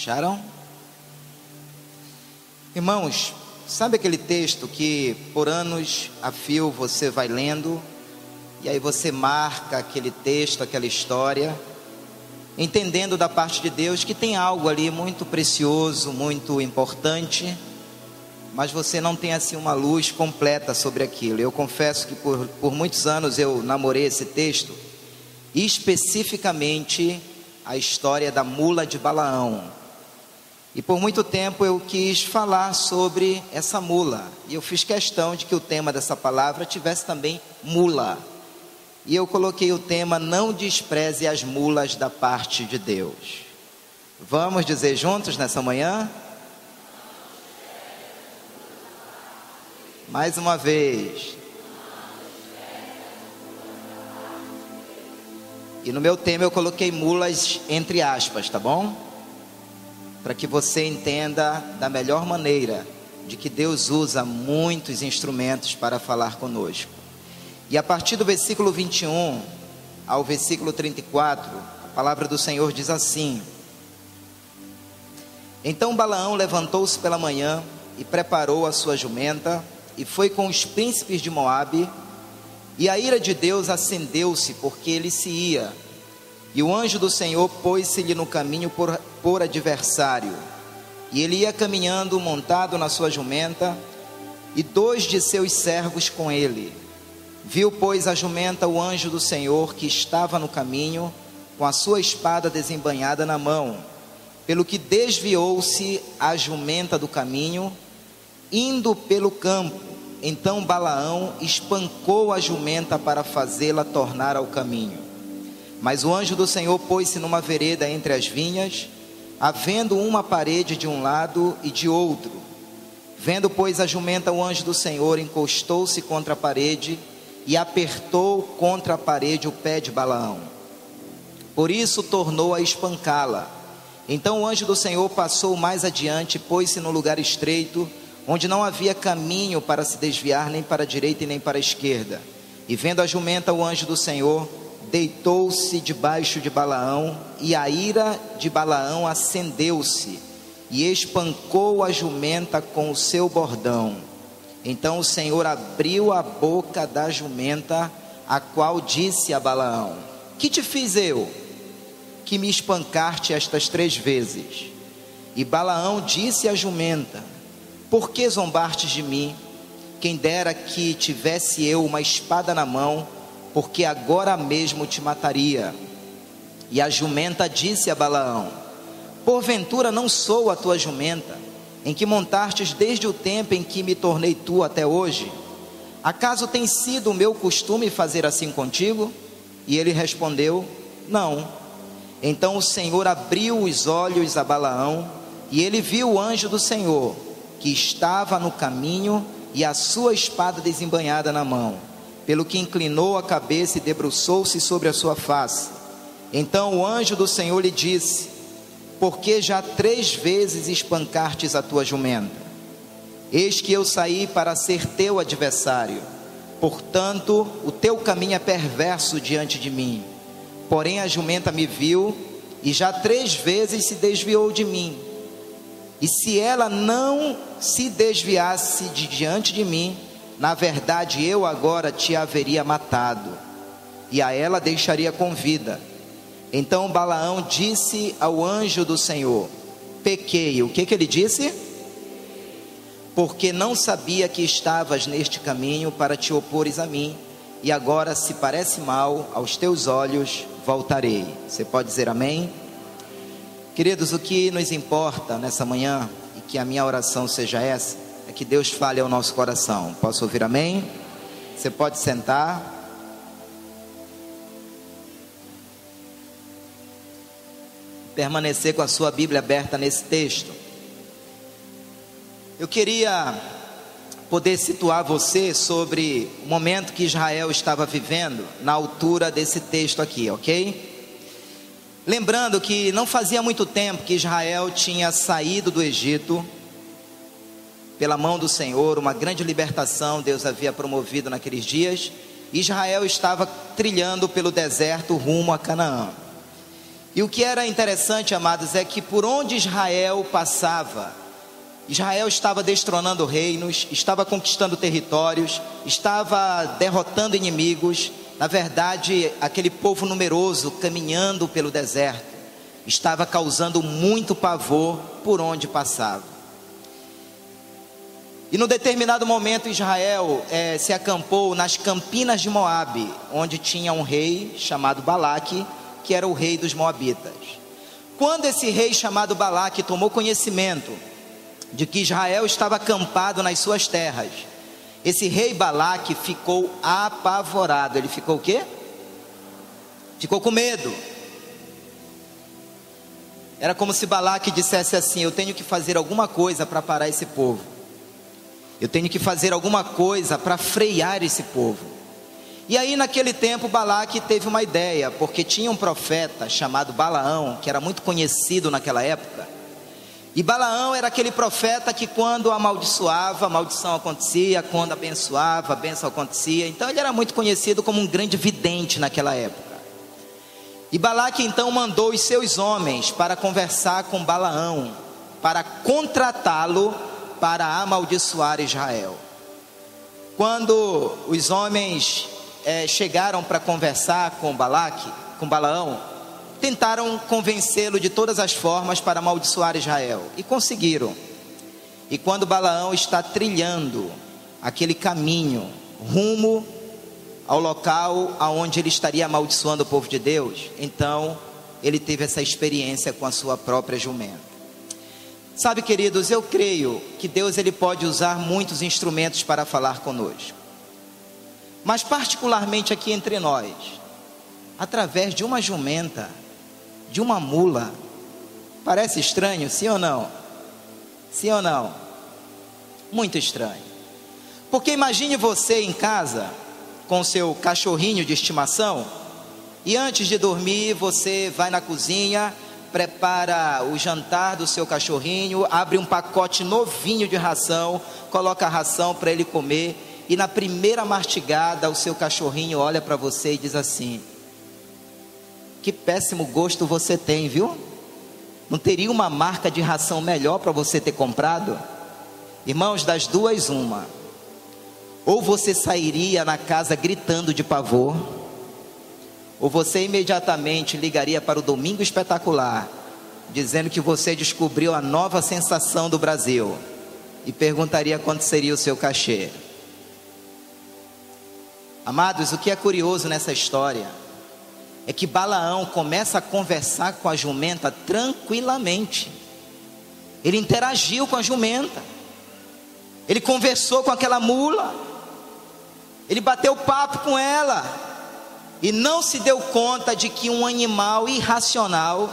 Acharam? Irmãos, sabe aquele texto que por anos a fio você vai lendo, e aí você marca aquele texto, aquela história, entendendo da parte de Deus que tem algo ali muito precioso, muito importante, mas você não tem assim uma luz completa sobre aquilo. Eu confesso que por muitos anos eu namorei esse texto, especificamente a história da mula de Balaão. E por muito tempo eu quis falar sobre essa mula, e eu fiz questão de que o tema dessa palavra tivesse também mula. E eu coloquei o tema: não despreze as mulas da parte de Deus. Vamos dizer juntos nessa manhã? Mais uma vez. E no meu tema eu coloquei mulas entre aspas, tá bom? Para que você entenda da melhor maneira de que Deus usa muitos instrumentos para falar conosco. E a partir do versículo 21 ao versículo 34, a palavra do Senhor diz assim: Então Balaão levantou-se pela manhã e preparou a sua jumenta, e foi com os príncipes de Moabe, e a ira de Deus acendeu-se, porque ele se ia, e o anjo do Senhor pôs-se-lhe no caminho por adversário, e ele ia caminhando montado na sua jumenta, e 2 de seus servos com ele. Viu, pois, a jumenta o anjo do Senhor, que estava no caminho, com a sua espada desembainhada na mão, pelo que desviou-se a jumenta do caminho, indo pelo campo. Então Balaão espancou a jumenta para fazê-la tornar ao caminho. Mas o anjo do Senhor pôs-se numa vereda entre as vinhas, havendo uma parede de um lado e de outro. Vendo, pois, a jumenta o anjo do Senhor, encostou-se contra a parede e apertou contra a parede o pé de Balaão. Por isso tornou a espancá-la. Então o anjo do Senhor passou mais adiante, pôs-se no lugar estreito, onde não havia caminho para se desviar nem para a direita e nem para a esquerda. E vendo a jumenta o anjo do Senhor, deitou-se debaixo de Balaão, e a ira de Balaão acendeu-se, e espancou a jumenta com o seu bordão. Então o Senhor abriu a boca da jumenta, a qual disse a Balaão: Que te fiz eu, que me espancaste estas 3 vezes? E Balaão disse à jumenta: Por que zombastes de mim? Quem dera que tivesse eu uma espada na mão, porque agora mesmo te mataria. E a jumenta disse a Balaão: Porventura não sou a tua jumenta, em que montastes desde o tempo em que me tornei tu até hoje? Acaso tem sido o meu costume fazer assim contigo? E ele respondeu: Não. Então o Senhor abriu os olhos a Balaão, e ele viu o anjo do Senhor, que estava no caminho, e a sua espada desembainhada na mão, pelo que inclinou a cabeça e debruçou-se sobre a sua face. Então o anjo do Senhor lhe disse: Porque já 3 vezes espancastes a tua jumenta? Eis que eu saí para ser teu adversário, portanto o teu caminho é perverso diante de mim. Porém a jumenta me viu, e já 3 vezes se desviou de mim. E se ela não se desviasse de diante de mim, na verdade eu agora te haveria matado, e a ela deixaria com vida. Então Balaão disse ao anjo do Senhor: Pequei. O que ele disse? Porque não sabia que estavas neste caminho para te opores a mim, e agora, se parece mal aos teus olhos, voltarei. Você pode dizer amém? Queridos, o que nos importa nessa manhã, e que a minha oração seja essa, é que Deus fale ao nosso coração. Posso ouvir amém? Você pode sentar. Permanecer com a sua Bíblia aberta nesse texto. Eu queria poder situar você sobre o momento que Israel estava vivendo na altura desse texto aqui, ok? Lembrando que não fazia muito tempo que Israel tinha saído do Egito pela mão do Senhor, uma grande libertação Deus havia promovido naqueles dias. Israel estava trilhando pelo deserto rumo a Canaã. E o que era interessante, amados, é que por onde Israel passava, Israel estava destronando reinos, estava conquistando territórios, estava derrotando inimigos. Na verdade, aquele povo numeroso caminhando pelo deserto estava causando muito pavor por onde passava. E no determinado momento Israel se acampou nas campinas de Moabe, onde tinha um rei chamado Balaque, que era o rei dos Moabitas. Quando esse rei chamado Balaque tomou conhecimento de que Israel estava acampado nas suas terras, esse rei Balaque ficou apavorado. Ele ficou o quê? Ficou com medo. Era como se Balaque dissesse assim: eu tenho que fazer alguma coisa para parar esse povo. Eu tenho que fazer alguma coisa para frear esse povo. E aí naquele tempo Balaque teve uma ideia, porque tinha um profeta chamado Balaão, que era muito conhecido naquela época. E Balaão era aquele profeta que quando amaldiçoava, a maldição acontecia, quando abençoava, a bênção acontecia. Então ele era muito conhecido como um grande vidente naquela época. E Balaque então mandou os seus homens para conversar com Balaão, para contratá-lo para amaldiçoar Israel. Quando os homens chegaram para conversar com Balaão, tentaram convencê-lo de todas as formas para amaldiçoar Israel, e conseguiram. E quando Balaão está trilhando aquele caminho rumo ao local aonde ele estaria amaldiçoando o povo de Deus, então ele teve essa experiência com a sua própria jumenta. Sabe, queridos, eu creio que Deus ele pode usar muitos instrumentos para falar conosco, mas particularmente aqui entre nós, através de uma jumenta, de uma mula. Parece estranho, sim ou não? Sim ou não? Muito estranho. Porque imagine você em casa com seu cachorrinho de estimação, e antes de dormir você vai na cozinha, prepara o jantar do seu cachorrinho, abre um pacote novinho de ração, coloca a ração para ele comer, e na primeira mastigada o seu cachorrinho olha para você e diz assim: que péssimo gosto você tem, viu? Não teria uma marca de ração melhor para você ter comprado? Irmãos, das duas uma: ou você sairia na casa gritando de pavor, ou você imediatamente ligaria para o Domingo Espetacular, dizendo que você descobriu a nova sensação do Brasil, e perguntaria quanto seria o seu cachê. Amados, o que é curioso nessa história é que Balaão começa a conversar com a jumenta tranquilamente. Ele interagiu com a jumenta, ele conversou com aquela mula, ele bateu papo com ela, e não se deu conta de que um animal irracional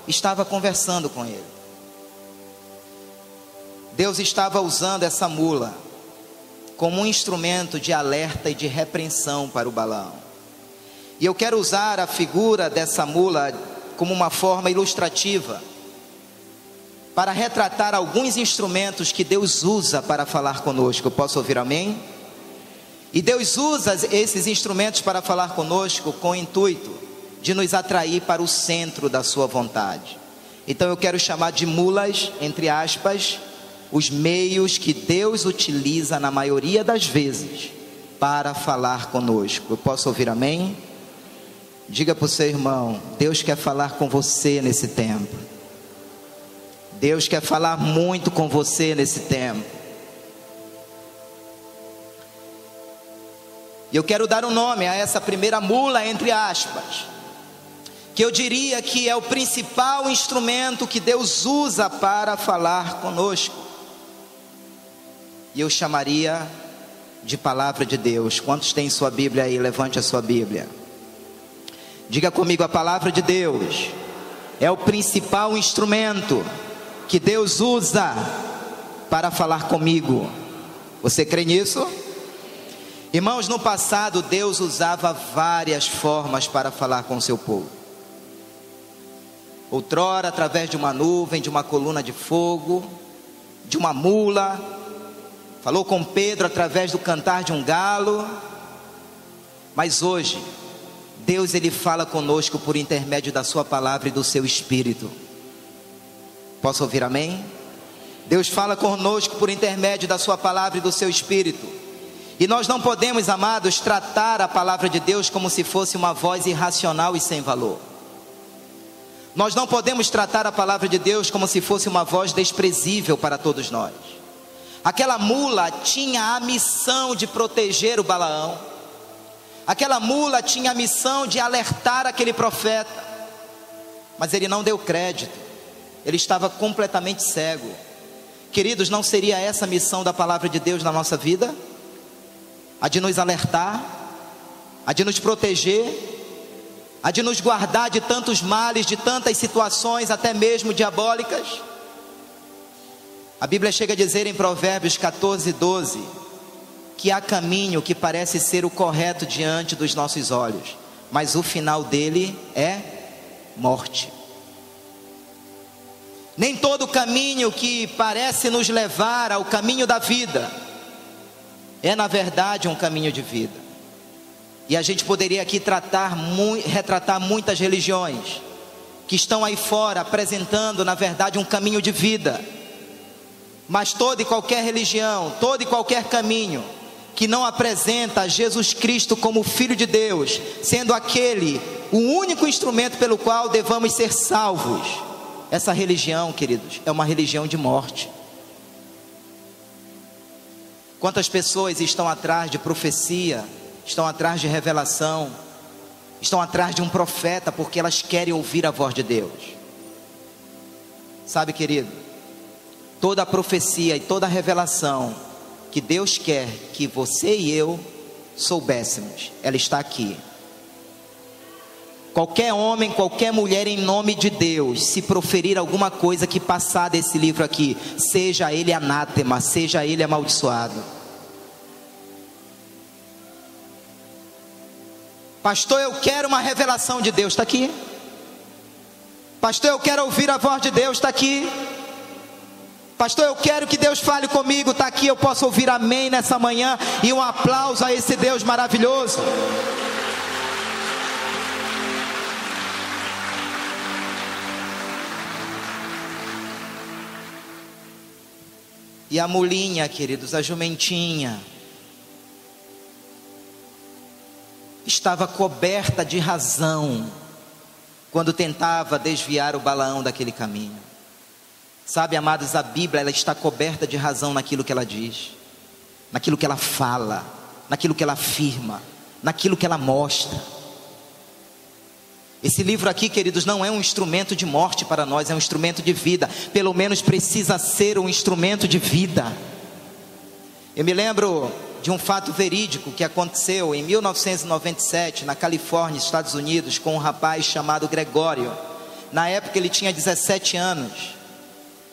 estava conversando com ele. Deus estava usando essa mula como um instrumento de alerta e de repreensão para o Balaão. E eu quero usar a figura dessa mula como uma forma ilustrativa para retratar alguns instrumentos que Deus usa para falar conosco. Eu posso ouvir amém? E Deus usa esses instrumentos para falar conosco com o intuito de nos atrair para o centro da sua vontade. Então eu quero chamar de mulas, entre aspas, os meios que Deus utiliza na maioria das vezes para falar conosco. Eu posso ouvir amém? Diga para o seu irmão: Deus quer falar com você nesse tempo. Deus quer falar muito com você nesse tempo. E eu quero dar um nome a essa primeira mula, entre aspas, que eu diria que é o principal instrumento que Deus usa para falar conosco. E eu chamaria de palavra de Deus. Quantos têm sua Bíblia aí? Levante a sua Bíblia. Diga comigo: a palavra de Deus é o principal instrumento que Deus usa para falar comigo. Você crê nisso? Irmãos, no passado Deus usava várias formas para falar com o seu povo. Outrora através de uma nuvem, de uma coluna de fogo, de uma mula. Falou com Pedro através do cantar de um galo. Mas hoje Deus, Ele fala conosco por intermédio da sua palavra e do seu Espírito. Posso ouvir amém? Deus fala conosco por intermédio da sua palavra e do seu Espírito. E nós não podemos, amados, tratar a palavra de Deus como se fosse uma voz irracional e sem valor. Nós não podemos tratar a palavra de Deus como se fosse uma voz desprezível para todos nós. Aquela mula tinha a missão de proteger o Balaão. Aquela mula tinha a missão de alertar aquele profeta. Mas ele não deu crédito. Ele estava completamente cego. Queridos, não seria essa a missão da palavra de Deus na nossa vida? A de nos alertar, a de nos proteger, a de nos guardar de tantos males, de tantas situações, até mesmo diabólicas. A Bíblia chega a dizer em Provérbios 14:12, que há caminho que parece ser o correto diante dos nossos olhos, mas o final dele é morte. Nem todo caminho que parece nos levar ao caminho da vida é na verdade um caminho de vida. E a gente poderia aqui retratar muitas religiões que estão aí fora apresentando na verdade um caminho de vida. Mas toda e qualquer religião, todo e qualquer caminho que não apresenta Jesus Cristo como Filho de Deus, sendo aquele o único instrumento pelo qual devamos ser salvos, essa religião, queridos, é uma religião de morte. Quantas pessoas estão atrás de profecia, estão atrás de revelação, estão atrás de um profeta, porque elas querem ouvir a voz de Deus. Sabe, querido, toda a profecia e toda a revelação que Deus quer que você e eu soubéssemos, ela está aqui. Qualquer homem, qualquer mulher em nome de Deus, se proferir alguma coisa que passar desse livro aqui, seja ele anátema, seja ele amaldiçoado. Pastor, eu quero uma revelação de Deus, está aqui. Pastor, eu quero ouvir a voz de Deus, está aqui. Pastor, eu quero que Deus fale comigo, está aqui. Eu posso ouvir amém nessa manhã e um aplauso a esse Deus maravilhoso. E a mulinha, queridos, a jumentinha, estava coberta de razão quando tentava desviar o Balaão daquele caminho. Sabe, amados, a Bíblia, ela está coberta de razão naquilo que ela diz, naquilo que ela fala, naquilo que ela afirma, naquilo que ela mostra. Esse livro aqui, queridos, não é um instrumento de morte para nós, é um instrumento de vida. Pelo menos precisa ser um instrumento de vida. Eu me lembro de um fato verídico que aconteceu em 1997, na Califórnia, Estados Unidos, com um rapaz chamado Gregório. Na época ele tinha 17 anos.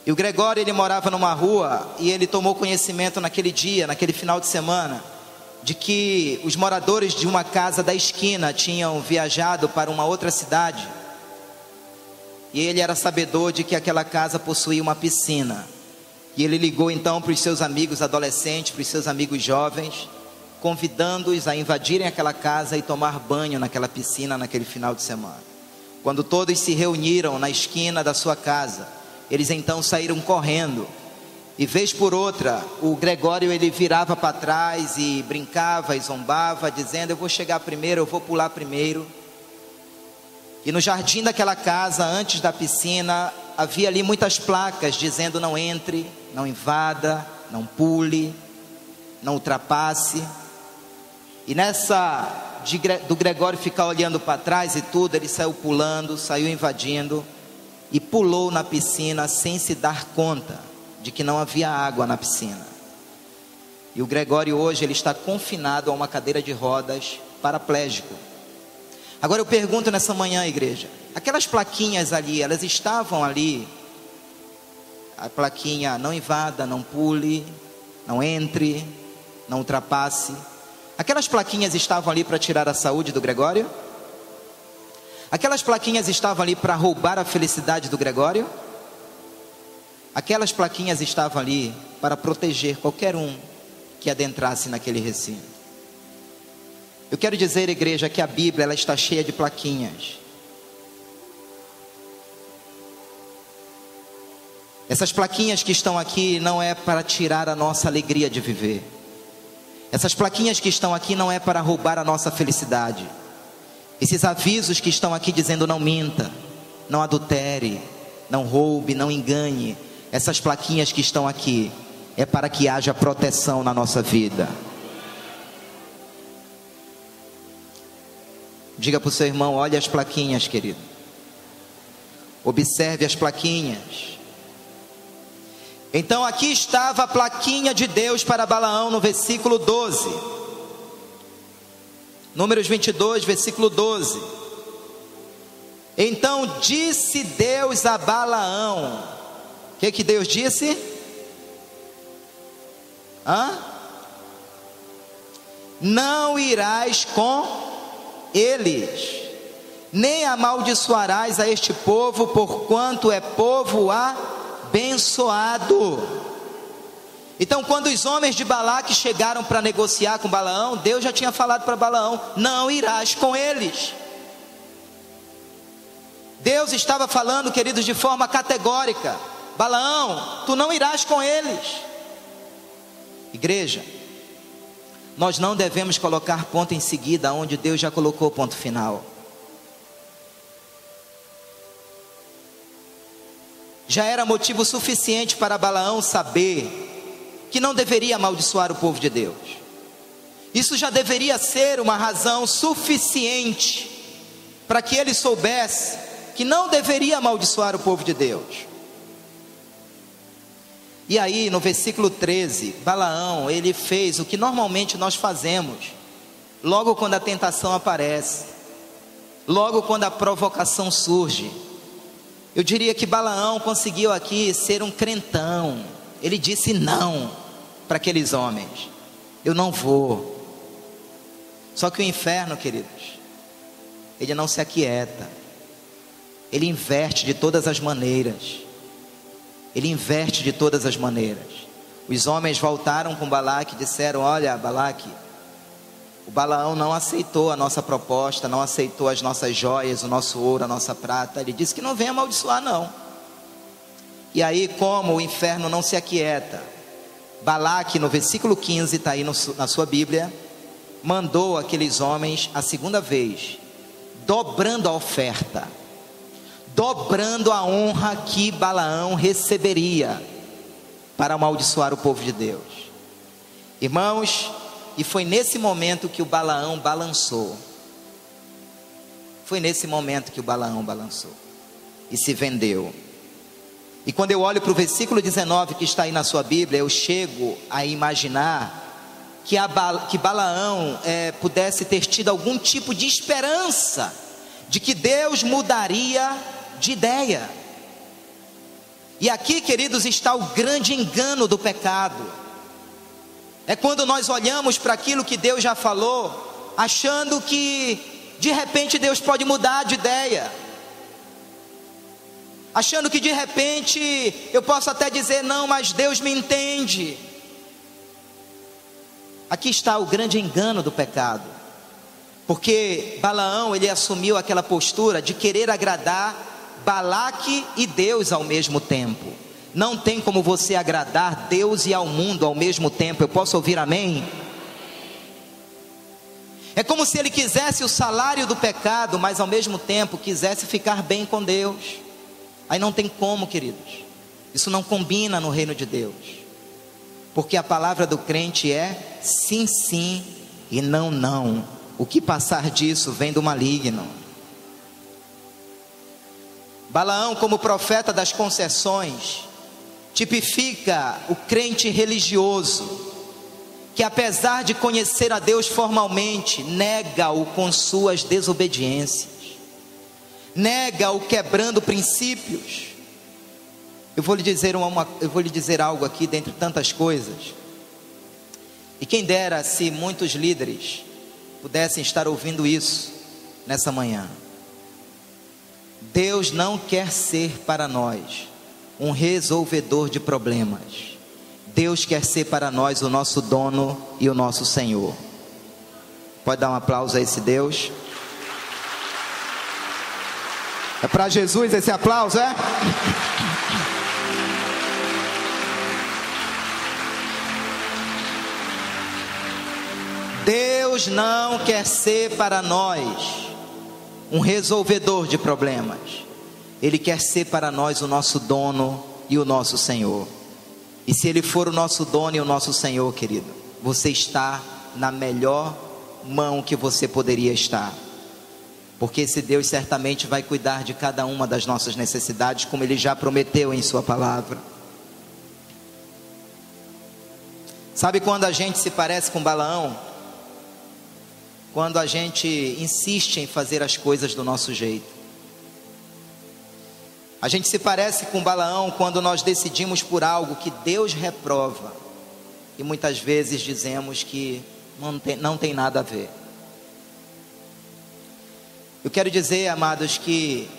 E o Gregório, ele morava numa rua e ele tomou conhecimento naquele dia, naquele final de semana, de que os moradores de uma casa da esquina tinham viajado para uma outra cidade. E ele era sabedor de que aquela casa possuía uma piscina. E ele ligou então para os seus amigos adolescentes, para os seus amigos jovens, convidando-os a invadirem aquela casa e tomar banho naquela piscina naquele final de semana. Quando todos se reuniram na esquina da sua casa, eles então saíram correndo. E vez por outra, o Gregório, ele virava para trás e brincava e zombava, dizendo: eu vou chegar primeiro, eu vou pular primeiro. E no jardim daquela casa, antes da piscina, havia ali muitas placas dizendo: não entre, não invada, não pule, não ultrapasse. E nessa do Gregório ficar olhando para trás e tudo, ele saiu pulando, saiu invadindo e pulou na piscina sem se dar conta de que não havia água na piscina. E o Gregório hoje, ele está confinado a uma cadeira de rodas, paraplégico. Agora eu pergunto nessa manhã, igreja, aquelas plaquinhas ali, elas estavam ali? A plaquinha: não invada, não pule, não entre, não ultrapasse. Aquelas plaquinhas estavam ali para tirar a saúde do Gregório? Aquelas plaquinhas estavam ali para roubar a felicidade do Gregório? Aquelas plaquinhas estavam ali para proteger qualquer um que adentrasse naquele recinto. Eu quero dizer, igreja, que a Bíblia ela está cheia de plaquinhas. Essas plaquinhas que estão aqui não é para tirar a nossa alegria de viver. Essas plaquinhas que estão aqui não é para roubar a nossa felicidade. Esses avisos que estão aqui dizendo não minta, não adultere, não roube, não engane. Essas plaquinhas que estão aqui é para que haja proteção na nossa vida. Diga para o seu irmão, olha as plaquinhas, querido. Observe as plaquinhas. Então aqui estava a plaquinha de Deus para Balaão no versículo 12. Números 22, versículo 12. Então disse Deus a Balaão. O que Deus disse? Não irás com eles, nem amaldiçoarás a este povo, porquanto é povo abençoado. Então, quando os homens de Balaque chegaram para negociar com Balaão, Deus já tinha falado para Balaão: não irás com eles. Deus estava falando, queridos, de forma categórica: Balaão, tu não irás com eles. Igreja, nós não devemos colocar ponto em seguida onde Deus já colocou ponto final. Já era motivo suficiente para Balaão saber que não deveria amaldiçoar o povo de Deus. Isso já deveria ser uma razão suficiente para que ele soubesse que não deveria amaldiçoar o povo de Deus. E aí no versículo 13, Balaão, ele fez o que normalmente nós fazemos logo quando a tentação aparece, logo quando a provocação surge. Eu diria que Balaão conseguiu aqui ser um crentão. Ele disse não para aqueles homens: eu não vou. Só que o inferno, queridos, ele não se aquieta. Ele inverte de todas as maneiras. Ele inverte de todas as maneiras. Os homens voltaram com Balaque e disseram: olha, Balaque, o Balaão não aceitou a nossa proposta, não aceitou as nossas joias, o nosso ouro, a nossa prata. Ele disse que não vem amaldiçoar não. E aí, como o inferno não se aquieta, Balaque, no versículo 15, está aí na sua Bíblia, mandou aqueles homens a segunda vez, dobrando a oferta, dobrando a honra que Balaão receberia para amaldiçoar o povo de Deus. Irmãos, e foi nesse momento que o Balaão balançou. Foi nesse momento que o Balaão balançou e se vendeu. E quando eu olho para o versículo 19 que está aí na sua Bíblia, eu chego a imaginar que Balaão pudesse ter tido algum tipo de esperança de que Deus mudaria de ideia. E aqui, queridos, está o grande engano do pecado. É quando nós olhamos para aquilo que Deus já falou, achando que de repente Deus pode mudar de ideia, achando que de repente eu posso até dizer não, mas Deus me entende. Aqui está o grande engano do pecado, porque Balaão, ele assumiu aquela postura de querer agradar Balaque e Deus ao mesmo tempo. Não tem como você agradar Deus e ao mundo ao mesmo tempo. Eu posso ouvir amém? É como se ele quisesse o salário do pecado, mas ao mesmo tempo quisesse ficar bem com Deus. Aí não tem como, queridos. Isso não combina no reino de Deus. Porque a palavra do crente é sim, sim e não, não. O que passar disso vem do maligno. Balaão, como profeta das concessões, tipifica o crente religioso, que apesar de conhecer a Deus formalmente, nega-o com suas desobediências, nega-o quebrando princípios. Eu vou lhe dizer algo aqui dentre tantas coisas, e quem dera se muitos líderes pudessem estar ouvindo isso nessa manhã. Deus não quer ser para nós um resolvedor de problemas. Deus quer ser para nós o nosso dono e o nosso Senhor. Pode dar um aplauso a esse Deus. É para Jesus esse aplauso, é? Deus não quer ser para nós um resolvedor de problemas. Ele quer ser para nós o nosso dono e o nosso Senhor. E se Ele for o nosso dono e o nosso Senhor, querido, você está na melhor mão que você poderia estar. Porque esse Deus certamente vai cuidar de cada uma das nossas necessidades, como Ele já prometeu em sua palavra. Sabe quando a gente se parece com Balaão? Quando a gente insiste em fazer as coisas do nosso jeito. A gente se parece com Balaão quando nós decidimos por algo que Deus reprova. E muitas vezes dizemos que não tem nada a ver. Eu quero dizer, amados, que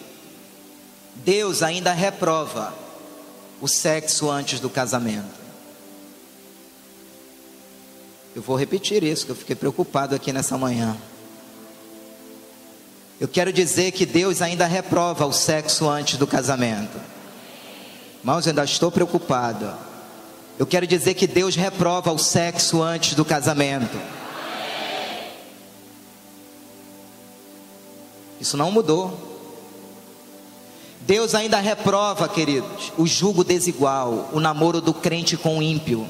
Deus ainda reprova o sexo antes do casamento. Eu vou repetir isso, que eu fiquei preocupado aqui nessa manhã. Eu quero dizer que Deus ainda reprova o sexo antes do casamento. Irmãos, eu ainda estou preocupado. Eu quero dizer que Deus reprova o sexo antes do casamento. Isso não mudou. Deus ainda reprova, queridos, o jugo desigual, o namoro do crente com o ímpio.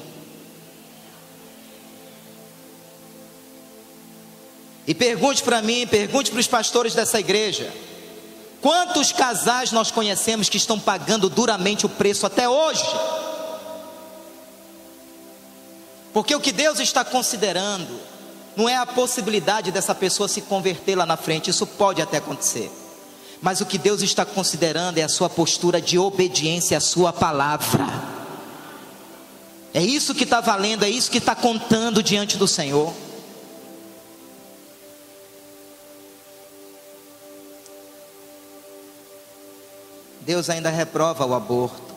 E pergunte para mim, pergunte para os pastores dessa igreja: quantos casais nós conhecemos que estão pagando duramente o preço até hoje? Porque o que Deus está considerando não é a possibilidade dessa pessoa se converter lá na frente. Isso pode até acontecer, mas o que Deus está considerando é a sua postura de obediência à sua palavra. É isso que está valendo, é isso que está contando diante do Senhor. Deus ainda reprova o aborto.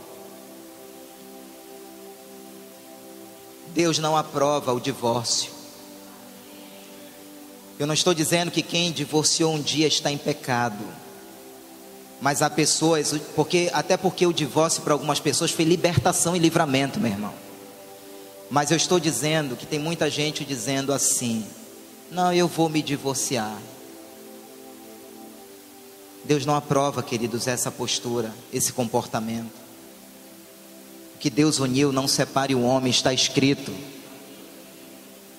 Deus não aprova o divórcio. Eu não estou dizendo que quem divorciou um dia está em pecado, mas há pessoas, até porque o divórcio para algumas pessoas foi libertação e livramento, meu irmão. Mas eu estou dizendo que tem muita gente dizendo assim: não, eu vou me divorciar. Deus não aprova, queridos, essa postura, esse comportamento. O que Deus uniu, não separe o homem, está escrito.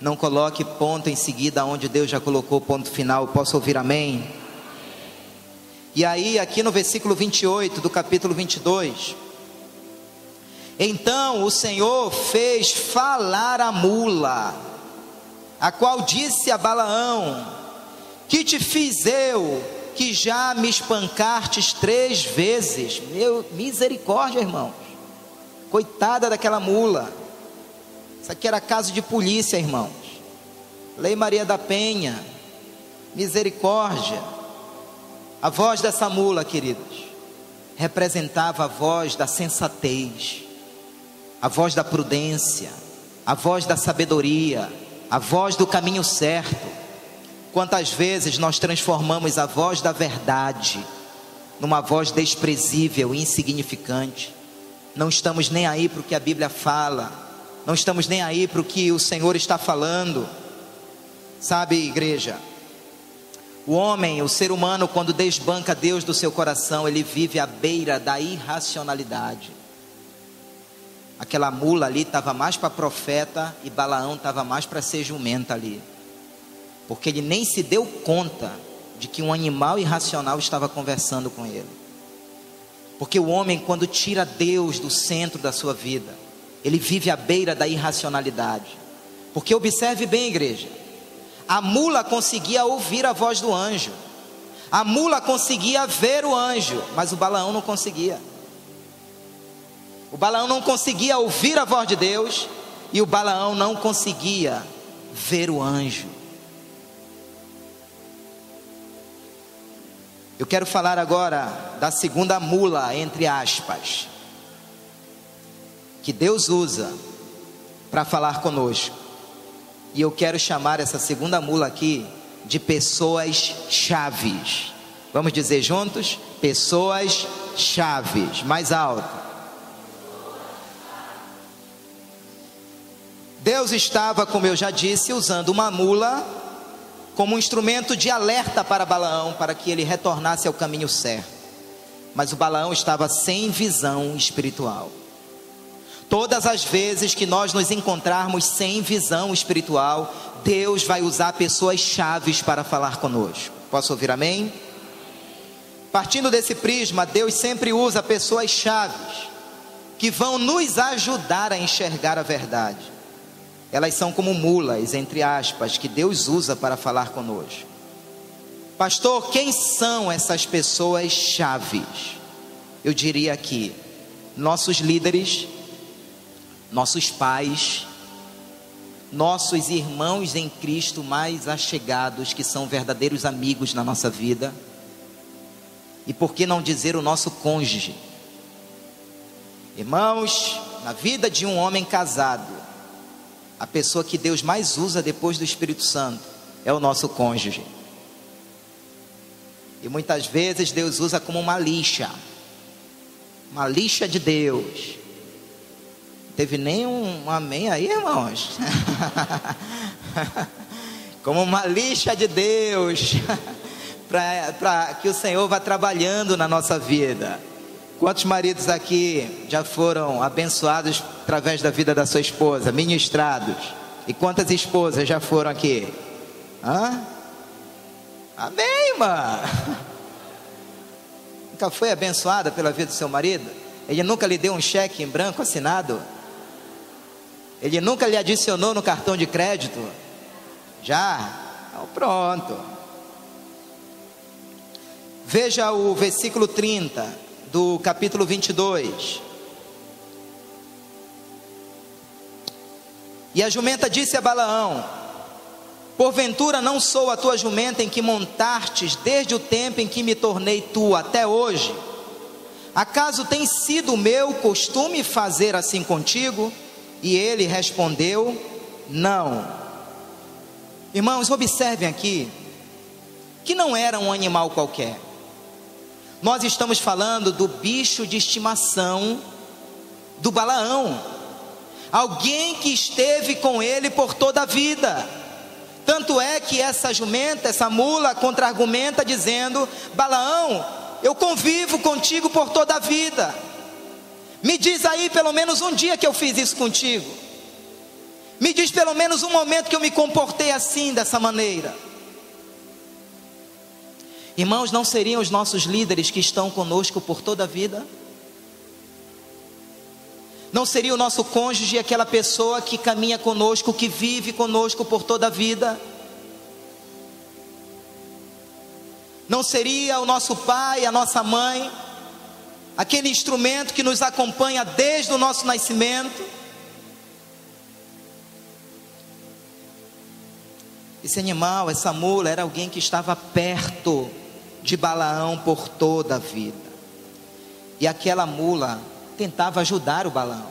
Não coloque ponto em seguida onde Deus já colocou ponto final. Posso ouvir amém? E aí, aqui no versículo 28 do capítulo 22, então o Senhor fez falar a mula, a qual disse a Balaão: que te fiz eu, que já me espancartes 3 vezes? Meu, misericórdia, irmãos. Coitada daquela mula. Isso aqui era caso de polícia, irmãos. Lei Maria da Penha. Misericórdia. A voz dessa mula, queridos, representava a voz da sensatez, a voz da prudência, a voz da sabedoria, a voz do caminho certo. Quantas vezes nós transformamos a voz da verdade numa voz desprezível, insignificante. Não estamos nem aí para o que a Bíblia fala, não estamos nem aí para o que o Senhor está falando. Sabe, igreja, o homem, o ser humano, quando desbanca Deus do seu coração, ele vive à beira da irracionalidade. Aquela mula ali estava mais para profeta e Balaão estava mais para ser jumenta ali. Porque ele nem se deu conta de que um animal irracional estava conversando com ele. Porque o homem, quando tira Deus do centro da sua vida, ele vive à beira da irracionalidade. Porque observe bem, igreja, a mula conseguia ouvir a voz do anjo, a mula conseguia ver o anjo, mas o Balaão não conseguia. O Balaão não conseguia ouvir a voz de Deus, e o Balaão não conseguia ver o anjo. Eu quero falar agora da segunda mula, entre aspas, que Deus usa para falar conosco. E eu quero chamar essa segunda mula aqui de pessoas chaves. Vamos dizer juntos? Pessoas chaves. Mais alto. Deus estava, como eu já disse, usando uma mula como um instrumento de alerta para Balaão, para que ele retornasse ao caminho certo. Mas o Balaão estava sem visão espiritual. Todas as vezes que nós nos encontrarmos sem visão espiritual, Deus vai usar pessoas chaves para falar conosco. Posso ouvir amém? Partindo desse prisma, Deus sempre usa pessoas chaves que vão nos ajudar a enxergar a verdade. Elas são como mulas, entre aspas, que Deus usa para falar conosco. Pastor, quem são essas pessoas chaves? Eu diria aqui, nossos líderes, nossos pais, nossos irmãos em Cristo mais achegados, que são verdadeiros amigos na nossa vida. E por que não dizer o nosso cônjuge? Irmãos, na vida de um homem casado, a pessoa que Deus mais usa depois do Espírito Santo é o nosso cônjuge. E muitas vezes Deus usa como uma lixa de Deus. Teve nem um amém aí, irmãos? Como uma lixa de Deus, para que o Senhor vá trabalhando na nossa vida. Quantos maridos aqui já foram abençoados através da vida da sua esposa, ministrados? E quantas esposas já foram aqui? Amém, irmã. Nunca foi abençoada pela vida do seu marido? Ele nunca lhe deu um cheque em branco assinado? Ele nunca lhe adicionou no cartão de crédito? Já? Então pronto. Veja o versículo 30 do capítulo 22. E a jumenta disse a Balaão: porventura não sou a tua jumenta em que montastes desde o tempo em que me tornei tua até hoje? Acaso tem sido o meu costume fazer assim contigo? E ele respondeu: não. Irmãos, observem aqui que não era um animal qualquer. Nós estamos falando do bicho de estimação do Balaão, alguém que esteve com ele por toda a vida. Tanto é que essa jumenta, essa mula, contra-argumenta dizendo: Balaão, eu convivo contigo por toda a vida. Me diz aí pelo menos um dia que eu fiz isso contigo. Me diz pelo menos um momento que eu me comportei assim, dessa maneira. Irmãos, não seriam os nossos líderes que estão conosco por toda a vida? Não seria o nosso cônjuge aquela pessoa que caminha conosco, que vive conosco por toda a vida? Não seria o nosso pai, a nossa mãe, aquele instrumento que nos acompanha desde o nosso nascimento? Esse animal, essa mula, era alguém que estava perto de Balaão por toda a vida. E aquela mula tentava ajudar o Balaão,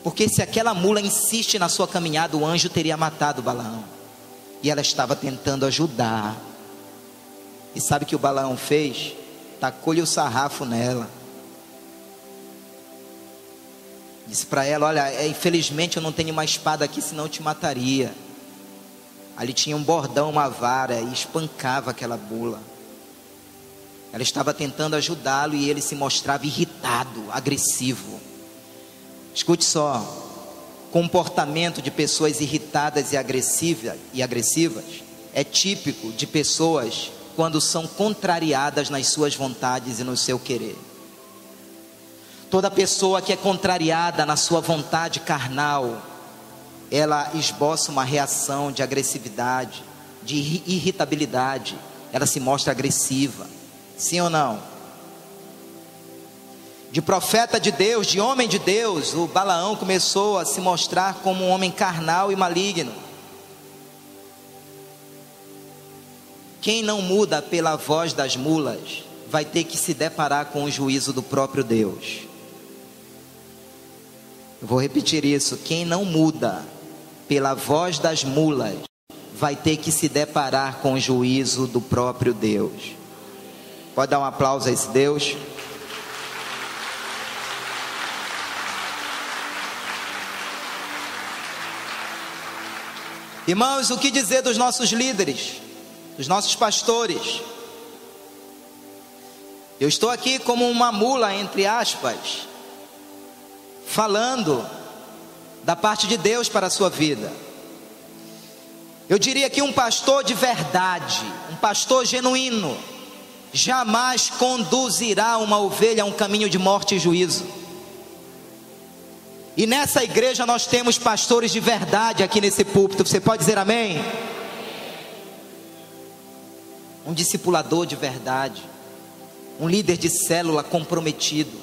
porque se aquela mula insiste na sua caminhada, o anjo teria matado o Balaão. E ela estava tentando ajudar. E sabe o que o Balaão fez? Tacou-lhe o sarrafo nela. Disse para ela: olha, infelizmente eu não tenho uma espada aqui, senão eu te mataria. Ali tinha um bordão, uma vara, e espancava aquela mula. Ela estava tentando ajudá-lo e ele se mostrava irritado, agressivo. Escute só: comportamento de pessoas irritadas e agressivas é típico de pessoas quando são contrariadas nas suas vontades e no seu querer. Toda pessoa que é contrariada na sua vontade carnal, ela esboça uma reação de agressividade, de irritabilidade. Ela se mostra agressiva. Sim ou não? De profeta de Deus, de homem de Deus, o Balaão começou a se mostrar como um homem carnal e maligno. Quem não muda pela voz das mulas, vai ter que se deparar com o juízo do próprio Deus. Eu vou repetir isso: quem não muda pela voz das mulas, vai ter que se deparar com o juízo do próprio Deus. Pode dar um aplauso a esse Deus? Irmãos, o que dizer dos nossos líderes, dos nossos pastores? Eu estou aqui como uma mula, entre aspas, falando da parte de Deus para a sua vida. Eu diria que um pastor de verdade, um pastor genuíno, jamais conduzirá uma ovelha a um caminho de morte e juízo. E nessa igreja nós temos pastores de verdade aqui nesse púlpito. Você pode dizer amém? Um discipulador de verdade, um líder de célula comprometido,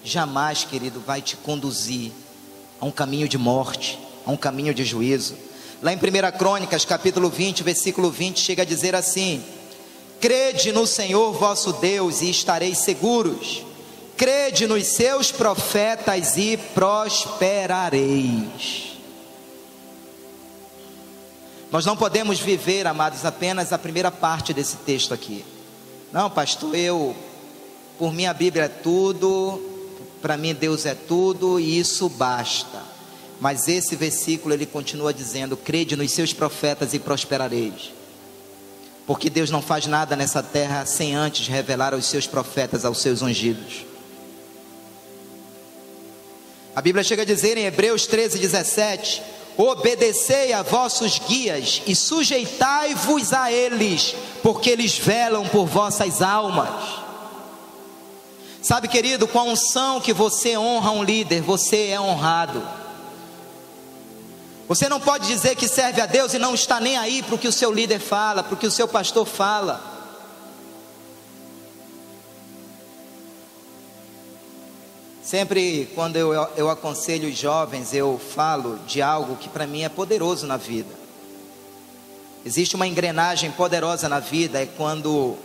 jamais, querido, vai te conduzir a um caminho de morte, a um caminho de juízo. Lá em 1 Crônicas, capítulo 20, versículo 20, chega a dizer assim: crede no Senhor vosso Deus e estareis seguros, crede nos seus profetas e prosperareis. Nós não podemos viver, amados, apenas a primeira parte desse texto aqui. Não, pastor, por mim a Bíblia é tudo, para mim Deus é tudo e isso basta. Mas esse versículo ele continua dizendo: crede nos seus profetas e prosperareis. Porque Deus não faz nada nessa terra sem antes revelar aos seus profetas, aos seus ungidos. A Bíblia chega a dizer em Hebreus 13:17: obedecei a vossos guias e sujeitai-vos a eles, porque eles velam por vossas almas. Sabe, querido, com a unção que você honra um líder, você é honrado. Você não pode dizer que serve a Deus e não está nem aí para o que o seu líder fala, para o que o seu pastor fala. Sempre quando eu aconselho os jovens, eu falo de algo que para mim é poderoso na vida. Existe uma engrenagem poderosa na vida, é quando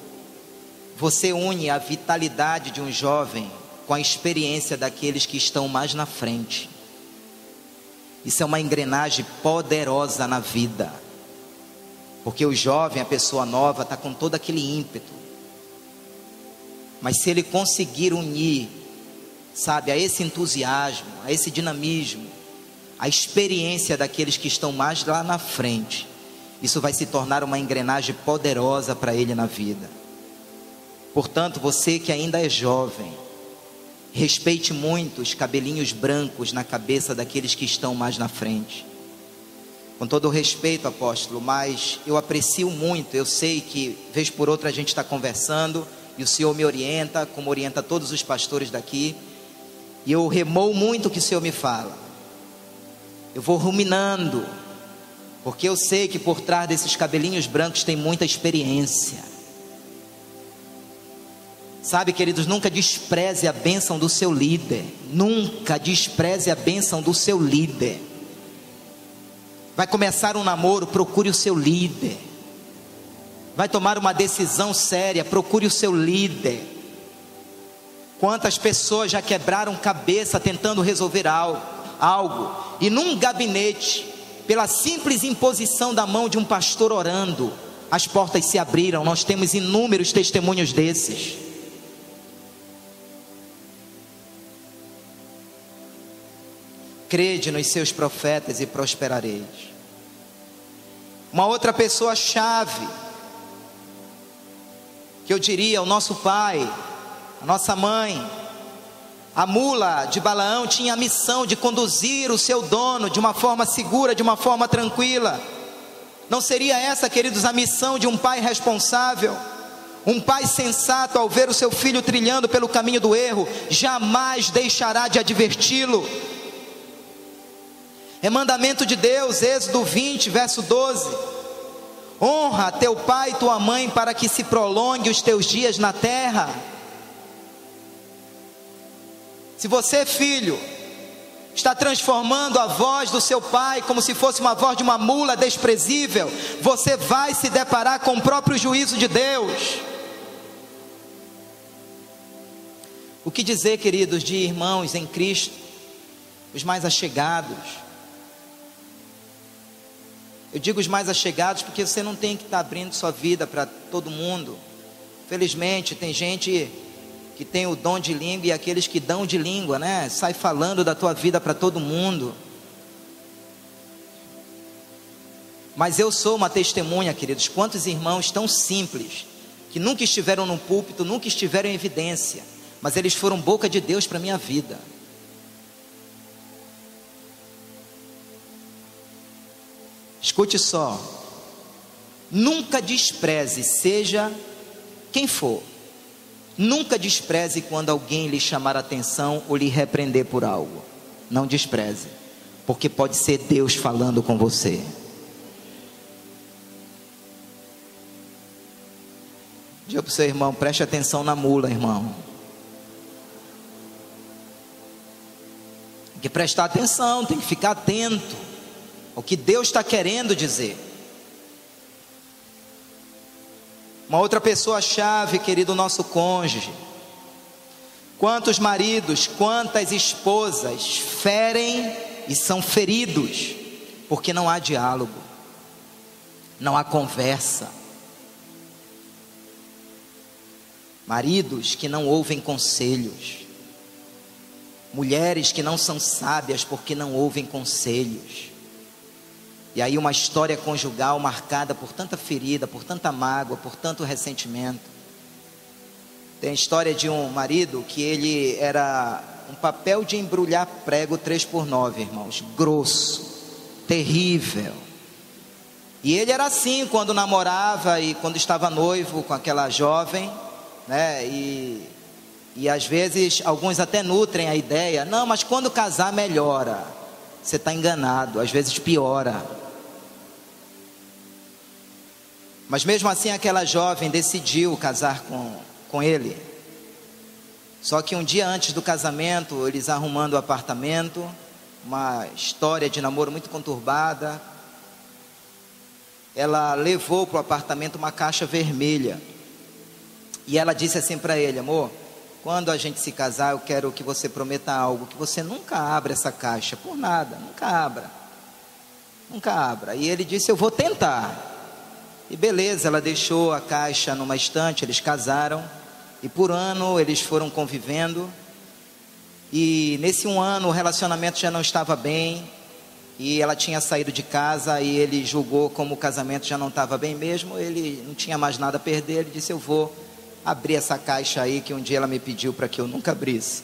você une a vitalidade de um jovem com a experiência daqueles que estão mais na frente. Isso é uma engrenagem poderosa na vida, porque o jovem, a pessoa nova, está com todo aquele ímpeto, mas se ele conseguir unir, sabe, a esse entusiasmo, a esse dinamismo, a experiência daqueles que estão mais lá na frente, isso vai se tornar uma engrenagem poderosa para ele na vida. Portanto, você que ainda é jovem, respeite muito os cabelinhos brancos na cabeça daqueles que estão mais na frente. Com todo o respeito, apóstolo, mas eu aprecio muito, eu sei que vez por outra a gente está conversando e o senhor me orienta, como orienta todos os pastores daqui, e eu remoo muito o que o senhor me fala. Eu vou ruminando, porque eu sei que por trás desses cabelinhos brancos tem muita experiência. Sabe, queridos, nunca despreze a bênção do seu líder. Nunca despreze a bênção do seu líder. Vai começar um namoro, procure o seu líder. Vai tomar uma decisão séria, procure o seu líder. Quantas pessoas já quebraram cabeça tentando resolver algo, e num gabinete, pela simples imposição da mão de um pastor orando, as portas se abriram. Nós temos inúmeros testemunhos desses. Crede nos seus profetas e prosperareis. Uma outra pessoa chave, que eu diria, o nosso pai, a nossa mãe. A mula de Balaão tinha a missão de conduzir o seu dono de uma forma segura, de uma forma tranquila. Não seria essa, queridos, a missão de um pai responsável? Um pai sensato, ao ver o seu filho trilhando pelo caminho do erro, jamais deixará de adverti-lo. É mandamento de Deus, Êxodo 20, verso 12. Honra teu pai e tua mãe para que se prolongue os teus dias na terra. Se você, filho, está transformando a voz do seu pai como se fosse uma voz de uma mula desprezível, você vai se deparar com o próprio juízo de Deus. O que dizer, queridos, de irmãos em Cristo, os mais achegados, Eu digo os mais achegados porque você não tem que estar abrindo sua vida para todo mundo. Felizmente tem gente que tem o dom de língua e aqueles que dão de língua, né? Sai falando da tua vida para todo mundo. Mas eu sou uma testemunha, queridos. Quantos irmãos tão simples, que nunca estiveram no púlpito, nunca estiveram em evidência, mas eles foram boca de Deus para a minha vida. Escute só, nunca despreze, seja quem for, nunca despreze quando alguém lhe chamar a atenção ou lhe repreender por algo. Não despreze, porque pode ser Deus falando com você. Diga para o seu irmão, preste atenção na mula, irmão. Tem que prestar atenção, tem que ficar atento o que Deus está querendo dizer. Uma outra pessoa-chave, querido, nosso cônjuge. Quantos maridos, quantas esposas ferem e são feridos, porque não há diálogo, não há conversa. Maridos que não ouvem conselhos, mulheres que não são sábias porque não ouvem conselhos. E aí uma história conjugal marcada por tanta ferida, por tanta mágoa, por tanto ressentimento. Tem a história de um marido que ele era um papel de embrulhar prego 3x9, irmãos, grosso, terrível. E ele era assim quando namorava e quando estava noivo com aquela jovem, né? E às vezes alguns até nutrem a ideia, não, mas quando casar melhora. Você está enganado, às vezes piora. Mas mesmo assim aquela jovem decidiu casar com ele. Só que um dia antes do casamento, eles arrumando o apartamento, uma história de namoro muito conturbada, ela levou para o apartamento uma caixa vermelha. E ela disse assim para ele, amor, quando a gente se casar, eu quero que você prometa algo, que você nunca abra essa caixa, por nada, nunca abra. Nunca abra. E ele disse, eu vou tentar. E beleza, ela deixou a caixa numa estante, eles casaram. E por ano eles foram convivendo. E nesse um ano o relacionamento já não estava bem. E ela tinha saído de casa e ele julgou como o casamento já não estava bem mesmo. Ele não tinha mais nada a perder, ele disse, eu vou abrir essa caixa aí que um dia ela me pediu para que eu nunca abrisse.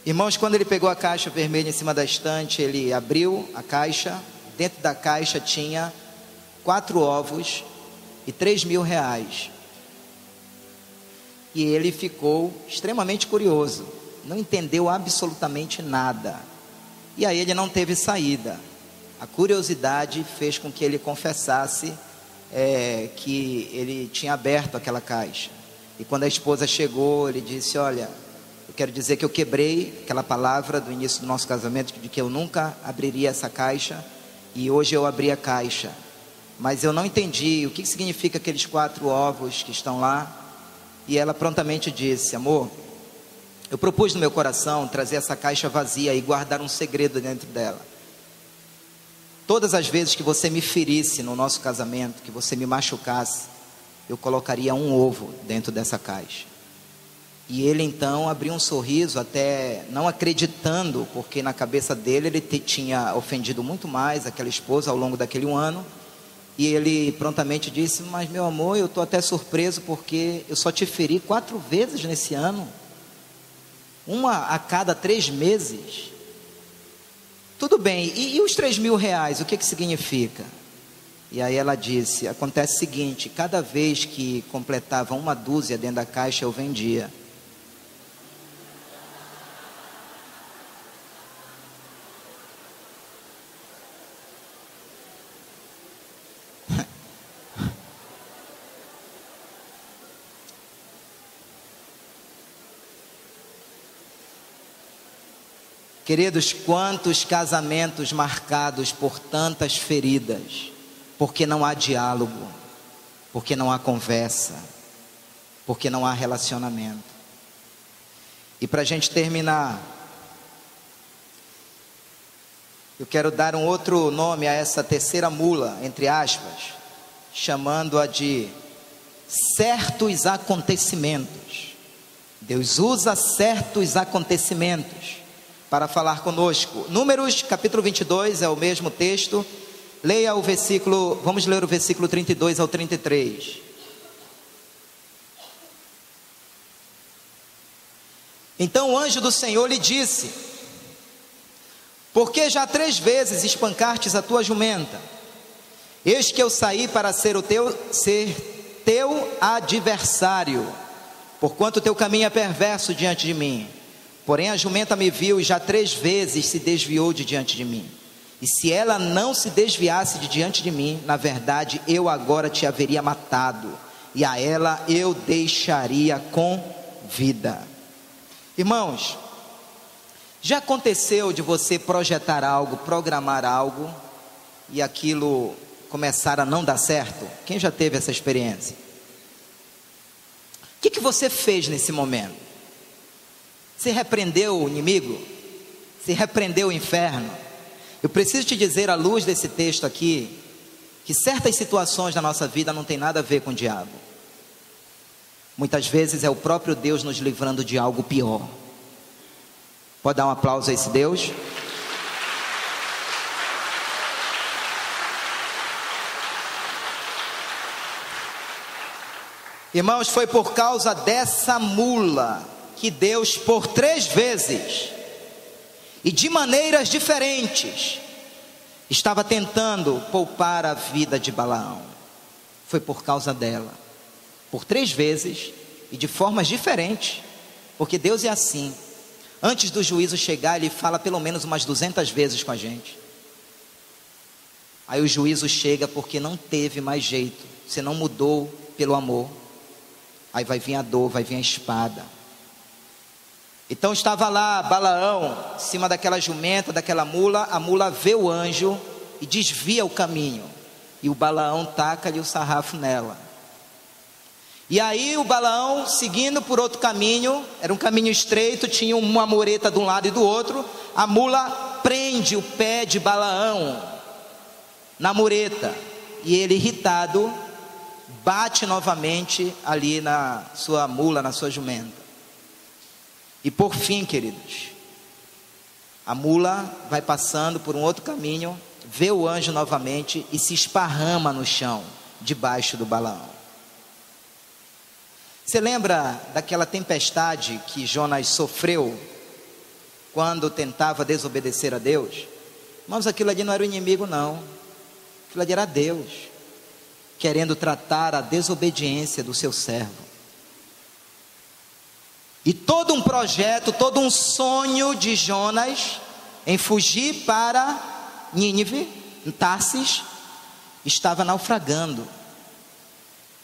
Irmãos, quando ele pegou a caixa vermelha em cima da estante, ele abriu a caixa. Dentro da caixa tinha 4 ovos e 3.000 reais. E ele ficou extremamente curioso, não entendeu absolutamente nada. E aí ele não teve saída. A curiosidade fez com que ele confessasse que ele tinha aberto aquela caixa. E quando a esposa chegou, ele disse, olha, eu quero dizer que eu quebrei aquela palavra do início do nosso casamento, de que eu nunca abriria essa caixa, e hoje eu abri a caixa. Mas eu não entendi o que significa aqueles 4 ovos que estão lá. E ela prontamente disse, amor, eu propus no meu coração trazer essa caixa vazia e guardar um segredo dentro dela. Todas as vezes que você me ferisse no nosso casamento, que você me machucasse, eu colocaria um ovo dentro dessa caixa. E ele então abriu um sorriso, até não acreditando, porque na cabeça dele ele tinha ofendido muito mais aquela esposa ao longo daquele ano. E ele prontamente disse, mas meu amor, eu estou até surpreso porque eu só te feri 4 vezes nesse ano. Uma a cada 3 meses. Tudo bem, e os 3.000 reais, o que significa? E aí ela disse, acontece o seguinte, cada vez que completava 1 dúzia dentro da caixa eu vendia. Queridos, quantos casamentos marcados por tantas feridas, porque não há diálogo, porque não há conversa, porque não há relacionamento. E para a gente terminar, Eu quero dar um outro nome a essa terceira mula, entre aspas, chamando-a de certos acontecimentos. Deus usa certos acontecimentos para falar conosco. Números capítulo 22 é o mesmo texto. Leia o versículo, vamos ler o versículo 32 ao 33. Então o anjo do Senhor lhe disse: porque já 3 vezes espancartes a tua jumenta, eis que eu saí para ser teu adversário, porquanto teu caminho é perverso diante de mim. Porém a jumenta me viu e já 3 vezes se desviou de diante de mim. E se ela não se desviasse de diante de mim, na verdade eu agora te haveria matado, e a ela eu deixaria com vida. Irmãos, já aconteceu de você projetar algo, programar algo, e aquilo começar a não dar certo? Quem já teve essa experiência? O que você fez nesse momento? Você repreendeu o inimigo? Você repreendeu o inferno? Eu preciso te dizer, à luz desse texto aqui, que certas situações da nossa vida não tem nada a ver com o diabo. Muitas vezes é o próprio Deus nos livrando de algo pior. Pode dar um aplauso a esse Deus? Irmãos, foi por causa dessa mula que Deus, por 3 vezes e de maneiras diferentes, estava tentando poupar a vida de Balaão. Foi por causa dela, por 3 vezes e de formas diferentes, porque Deus é assim. Antes do juízo chegar, Ele fala pelo menos umas 200 vezes com a gente. Aí o juízo chega porque não teve mais jeito, você não mudou pelo amor. Aí vai vir a dor, vai vir a espada. Então estava lá Balaão, em cima daquela jumenta, daquela mula. A mula vê o anjo e desvia o caminho, e o Balaão taca-lhe o sarrafo nela. E aí o Balaão, seguindo por outro caminho, era um caminho estreito, tinha uma mureta de um lado e do outro. A mula prende o pé de Balaão na mureta, e ele, irritado, bate novamente ali na sua mula, na sua jumenta. E por fim, queridos, a mula vai passando por um outro caminho, vê o anjo novamente e se esparrama no chão, debaixo do Balaão. Você lembra daquela tempestade que Jonas sofreu quando tentava desobedecer a Deus? Irmãos, aquilo ali não era o inimigo não, aquilo ali era Deus querendo tratar a desobediência do seu servo. E todo um projeto, todo um sonho de Jonas em fugir para Nínive, em Tarsis, estava naufragando.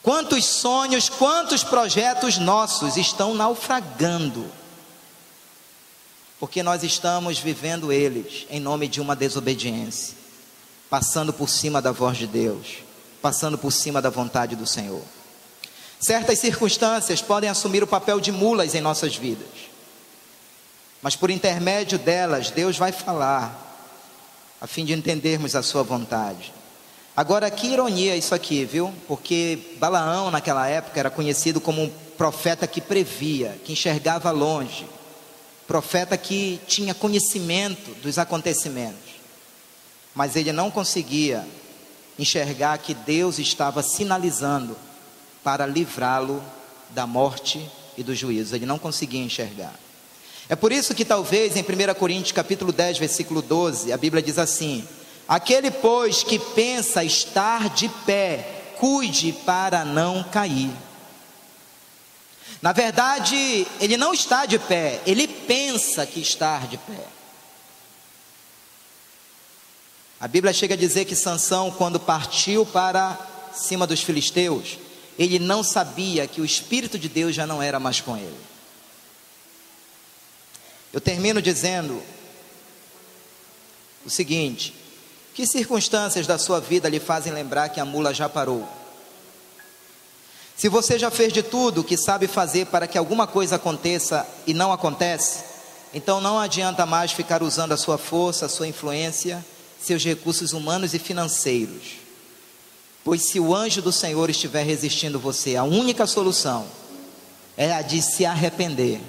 Quantos sonhos, quantos projetos nossos estão naufragando, porque nós estamos vivendo eles em nome de uma desobediência, passando por cima da voz de Deus, passando por cima da vontade do Senhor. Certas circunstâncias podem assumir o papel de mulas em nossas vidas, mas por intermédio delas, Deus vai falar, a fim de entendermos a sua vontade. Agora, que ironia isso aqui, viu? Porque Balaão naquela época era conhecido como um profeta que previa, que enxergava longe, profeta que tinha conhecimento dos acontecimentos, mas ele não conseguia enxergar que Deus estava sinalizando para livrá-lo da morte e do juízo. Ele não conseguia enxergar. É por isso que talvez em 1 Coríntios capítulo 10, versículo 12, a Bíblia diz assim: aquele pois que pensa estar de pé, cuide para não cair. Na verdade, ele não está de pé, ele pensa que está de pé. A Bíblia chega a dizer que Sansão, quando partiu para cima dos filisteus, ele não sabia que o Espírito de Deus já não era mais com ele. Eu termino dizendo o seguinte: que circunstâncias da sua vida lhe fazem lembrar que a mula já parou? Se você já fez de tudo o que sabe fazer para que alguma coisa aconteça e não acontece, Então não adianta mais ficar usando a sua força, a sua influência, seus recursos humanos e financeiros. Pois se o anjo do Senhor estiver resistindo você, a única solução é a de se arrepender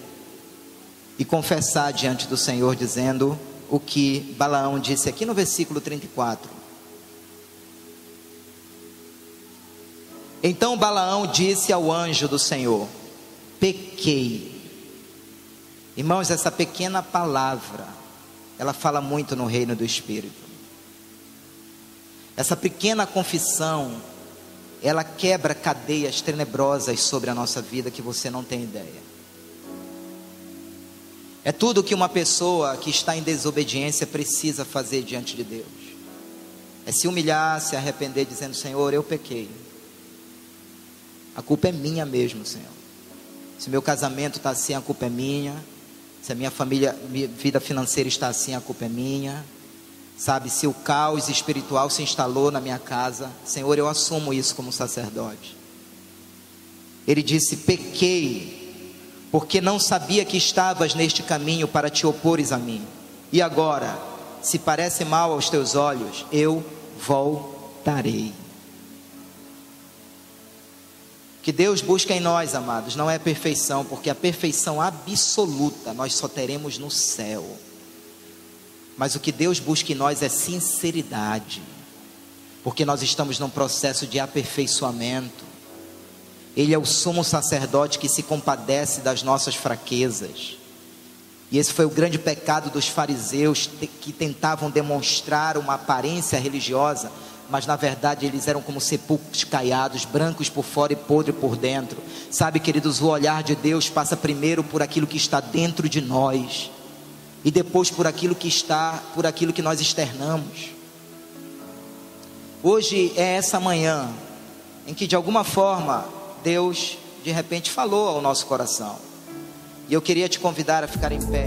e confessar diante do Senhor, dizendo o que Balaão disse aqui no versículo 34. Então Balaão disse ao anjo do Senhor: pequei. Irmãos, essa pequena palavra, ela fala muito no reino do Espírito. Essa pequena confissão, ela quebra cadeias tenebrosas sobre a nossa vida que você não tem ideia. É tudo que uma pessoa que está em desobediência precisa fazer diante de Deus. É se humilhar, se arrepender, dizendo: Senhor, eu pequei. A culpa é minha mesmo, Senhor. Se meu casamento está assim, a culpa é minha. Se a minha família, minha vida financeira está assim, a culpa é minha. Sabe, se o caos espiritual se instalou na minha casa, Senhor, eu assumo isso como sacerdote. Ele disse: pequei, porque não sabia que estavas neste caminho para te opores a mim. E agora, se parece mal aos teus olhos, eu voltarei. O que Deus busca em nós, amados, não é perfeição, porque a perfeição absoluta nós só teremos no céu. Mas o que Deus busca em nós é sinceridade, porque nós estamos num processo de aperfeiçoamento. Ele é o sumo sacerdote que se compadece das nossas fraquezas. E esse foi o grande pecado dos fariseus, que tentavam demonstrar uma aparência religiosa, mas na verdade eles eram como sepulcros caiados, brancos por fora e podres por dentro. Sabe, queridos, o olhar de Deus passa primeiro por aquilo que está dentro de nós, e depois por aquilo que nós externamos. Hoje é essa manhã em que de alguma forma Deus de repente falou ao nosso coração, e eu queria te convidar a ficar em pé.